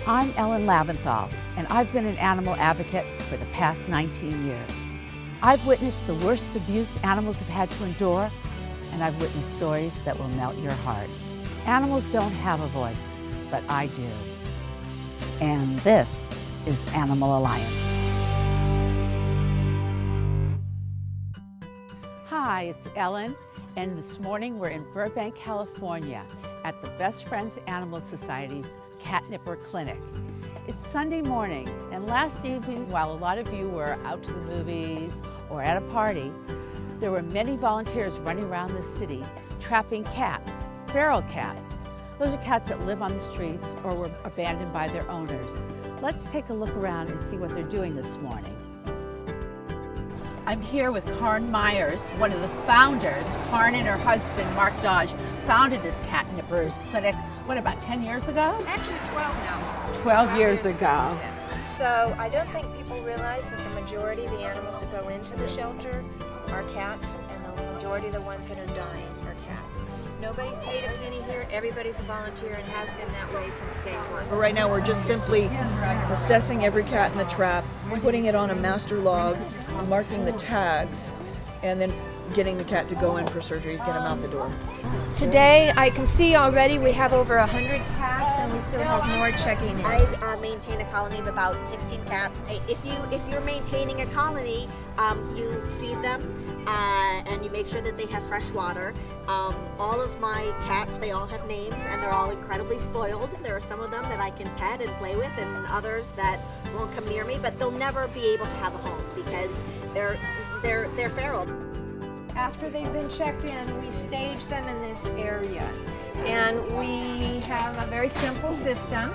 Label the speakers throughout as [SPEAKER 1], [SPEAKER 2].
[SPEAKER 1] I'm Ellen Lavinthal, and I've been an animal advocate for the past 19 years. I've witnessed the worst abuse animals have had to endure, and I've witnessed stories that will melt your heart. Animals don't have a voice, but I do. And this is Animal Alliance. Hi, it's Ellen, and this morning we're in Burbank, California at the Best Friends Animal Society's Catnipper Clinic. It's Sunday morning, and last evening, while a lot of you were out to the movies or at a party, there were many volunteers running around the city trapping cats, feral cats. Those are cats that live on the streets or were abandoned by their owners. Let's take a look around and see what they're doing this morning. I'm here with Karn Myers, one of the founders. Karn and her husband, Mark Dodge, founded this Catnippers Clinic, about 10 years ago?
[SPEAKER 2] Actually 12 now.
[SPEAKER 1] 12 years ago.
[SPEAKER 2] So I don't think people realize that the majority of the animals that go into the shelter are cats, and the majority of the ones that are dying are cats. Nobody's paid a penny here, everybody's a volunteer, and has been that way since day one.
[SPEAKER 3] But right now we're just simply assessing every cat in the trap, putting it on a master log, marking the tags, and then getting the cat to go in for surgery, get him out the door.
[SPEAKER 2] Today I can see already we have over 100 cats, and we still have more checking in.
[SPEAKER 4] I maintain a colony of about 16 cats. If you're maintaining a colony, you feed them and you make sure that they have fresh water. All of my cats, they all have names, and they're all incredibly spoiled. There are some of them that I can pet and play with, and others that won't come near me, but they'll never be able to have a home because they're feral.
[SPEAKER 2] After they've been checked in, we stage them in this area, and we have a very simple system.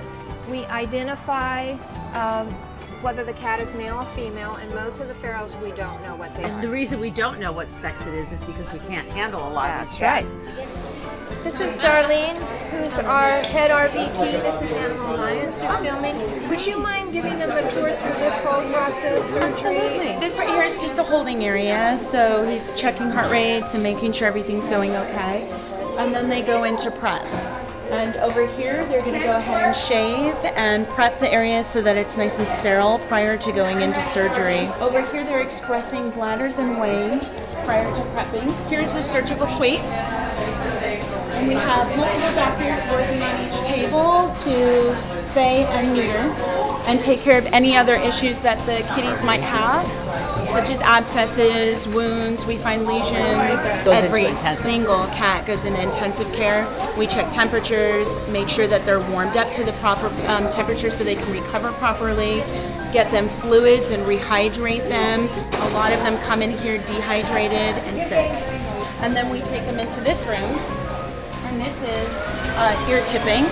[SPEAKER 2] We identify whether the cat is male or female, and most of the ferals we don't know what they are.
[SPEAKER 1] And the reason we don't know what sex it is because we can't handle a lot of these cats.
[SPEAKER 2] Right. This is Darlene, who's our head RBT. This is Animal Alliance. They're filming. Would you mind giving them a tour through this whole process?
[SPEAKER 5] Absolutely. This right here is just a holding area, so he's checking heart rates and making sure everything's going okay. And then they go into prep. And over here, they're going to go ahead and shave and prep the area so that it's nice and sterile prior to going into surgery. Over here, they're expressing bladders and weighing prior to prepping. Here's the surgical suite. And we have multiple doctors working on each table to spay and neuter and take care of any other issues that the kitties might have, such as abscesses, wounds. We find lesions. Every single cat goes into intensive care. We check temperatures, make sure that they're warmed up to the proper temperature so they can recover properly, get them fluids and rehydrate them. A lot of them come in here dehydrated and sick. And then we take them into this room, and this is ear tipping.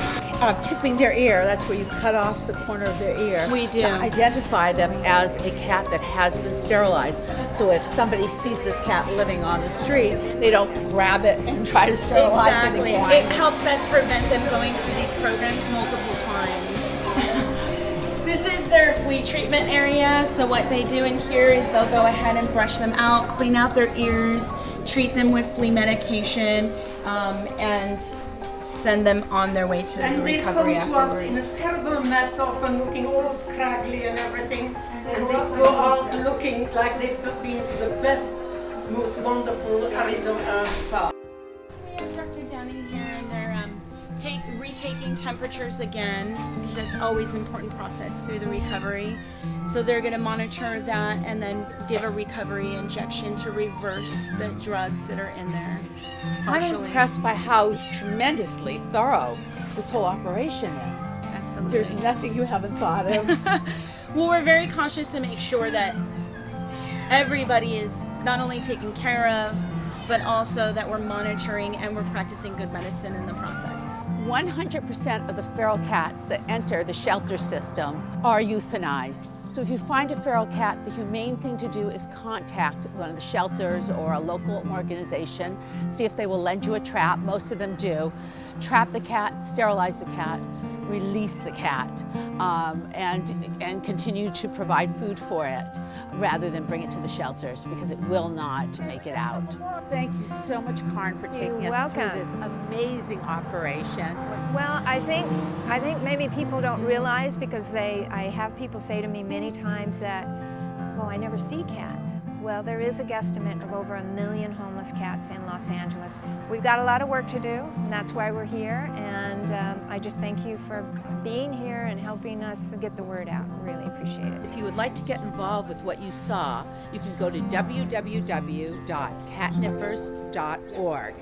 [SPEAKER 1] Tipping their ear, that's where you cut off the corner of their ear.
[SPEAKER 5] We do.
[SPEAKER 1] To identify them as a cat that has been sterilized. So if somebody sees this cat living on the street, they don't grab it and try to sterilize it again.
[SPEAKER 5] It helps us prevent them going through these programs multiple times. This is their flea treatment area. So what they do in here is they'll go ahead and brush them out, clean out their ears, treat them with flea medication, and send them on their way to the recovery afterwards.
[SPEAKER 6] And they come to us in a terrible mess, often looking all scraggly and everything, and they go out looking like they've been to the best, most wonderful Arizona spa.
[SPEAKER 5] We have Dr. down in here, and they're retaking temperatures again, because that's always an important process through the recovery. So they're going to monitor that and then give a recovery injection to reverse the drugs that are in there partially.
[SPEAKER 1] I'm impressed by how tremendously thorough this whole operation is.
[SPEAKER 5] Absolutely.
[SPEAKER 1] There's nothing you haven't thought of.
[SPEAKER 5] Well, we're very cautious to make sure that everybody is not only taken care of, but also that we're monitoring and we're practicing good medicine in the process.
[SPEAKER 1] 100% of the feral cats that enter the shelter system are euthanized. So if you find a feral cat, the humane thing to do is contact one of the shelters or a local organization, see if they will lend you a trap. Most of them do. Trap the cat, sterilize the cat, release the cat, and continue to provide food for it. rather than bring it to the shelters because it will not make it out. Thank you so much, Karn, for taking
[SPEAKER 2] You're
[SPEAKER 1] us through
[SPEAKER 2] welcome.
[SPEAKER 1] this amazing operation.
[SPEAKER 2] Well, I think maybe people don't realize, because I have people say to me many times that, well, I never see cats. Well, there is a guesstimate of over 1 million homeless cats in Los Angeles. We've got a lot of work to do, and that's why we're here. And I just thank you for being here and helping us get the word out. Really appreciate it.
[SPEAKER 1] If you would like to get involved with what you saw, you can go to www.catnippers.org.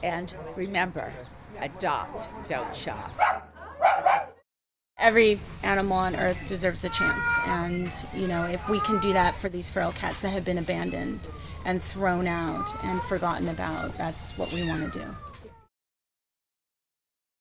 [SPEAKER 1] And remember, adopt, don't shop.
[SPEAKER 5] Every animal on earth deserves a chance, and if we can do that for these feral cats that have been abandoned and thrown out and forgotten about, that's what we want to do.